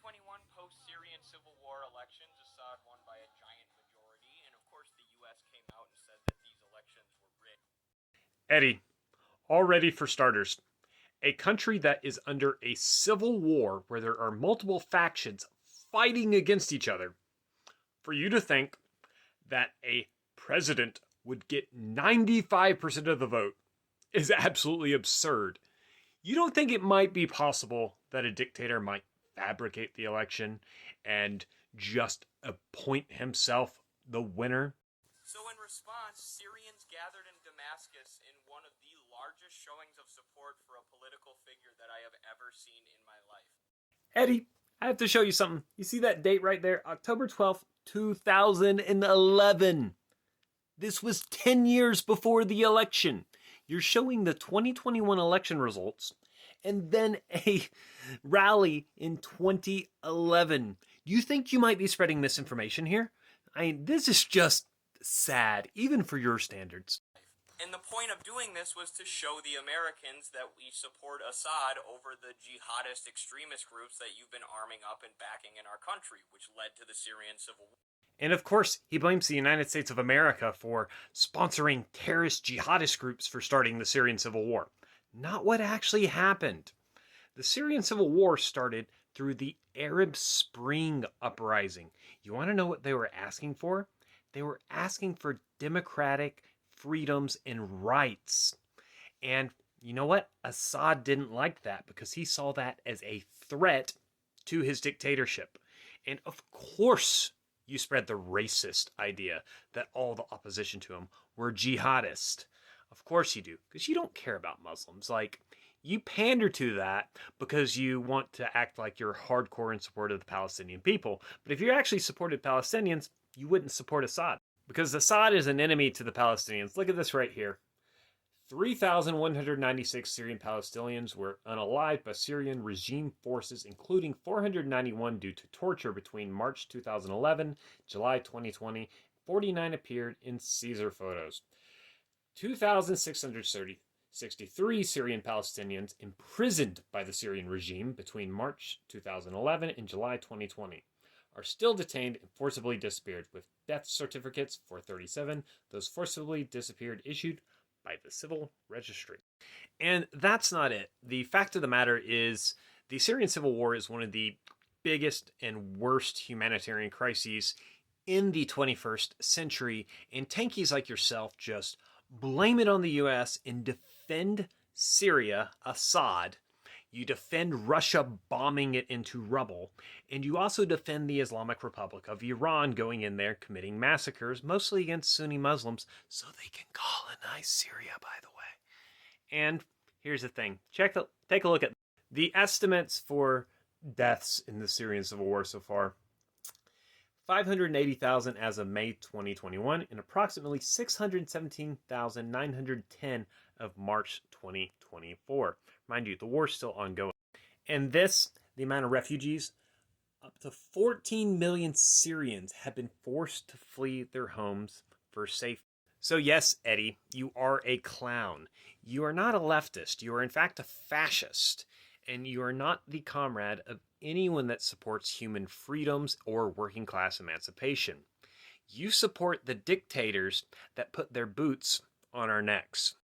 2021 post-Syrian civil war elections, Assad won by a giant majority, and of course the US came out and said that these elections were rigged. Eddie, already for starters, a country that is under a civil war where there are multiple factions fighting against each other, for you to think that a president would get 95% of the vote is absolutely absurd. You don't think it might be possible that a dictator might fabricate the election and just appoint himself the winner? So in response, Syrians gathered in Damascus in one of the largest showings of support for a political figure that I have ever seen in my life. Eddie, I have to show you something. You see that date right there? October 12th, 2011. This was 10 years before the election. You're showing the 2021 election results and then a rally in 2011. Do you think you might be spreading misinformation here? This is just sad, even for your standards. And the point of doing this was to show the Americans that we support Assad over the jihadist extremist groups that you've been arming up and backing in our country, which led to the Syrian civil war. And of course, he blames the United States of America for sponsoring terrorist jihadist groups for starting the Syrian civil war. Not what actually happened. The Syrian civil war started through the Arab Spring uprising. You want to know what they were asking for? They were asking for democratic freedoms and rights. And you know what? Assad didn't like that because he saw that as a threat to his dictatorship. And of course, you spread the racist idea that all the opposition to him were jihadist. Of course you do, because you don't care about Muslims. Like, you pander to that because you want to act like you're hardcore in support of the Palestinian people. But if you actually supported Palestinians, you wouldn't support Assad. Because Assad is an enemy to the Palestinians. Look at this right here. 3,196 Syrian Palestinians were unalived by Syrian regime forces, including 491 due to torture between March 2011, July 2020. 49 appeared in Caesar photos. 2,663 Syrian Palestinians imprisoned by the Syrian regime between March 2011 and July 2020 are still detained and forcibly disappeared, with death certificates for 37, those forcibly disappeared issued by the civil registry. And that's not it. The fact of the matter is the Syrian civil war is one of the biggest and worst humanitarian crises in the 21st century, and tankies like yourself just blame it on the US and defend Syria, Assad. You defend Russia bombing it into rubble, and you also defend the Islamic Republic of Iran going in there committing massacres, mostly against Sunni Muslims, so they can colonize Syria, by the way. And here's the thing. Take a look at the estimates for deaths in the Syrian civil war so far. 580,000 as of May 2021, and approximately 617,910 of March 2024. Mind you, the war's still ongoing. And this, the amount of refugees, up to 14 million Syrians have been forced to flee their homes for safety. So yes, Eddie, you are a clown. You are not a leftist. You are in fact a fascist. And you are not the comrade of anyone that supports human freedoms or working class emancipation. You support the dictators that put their boots on our necks.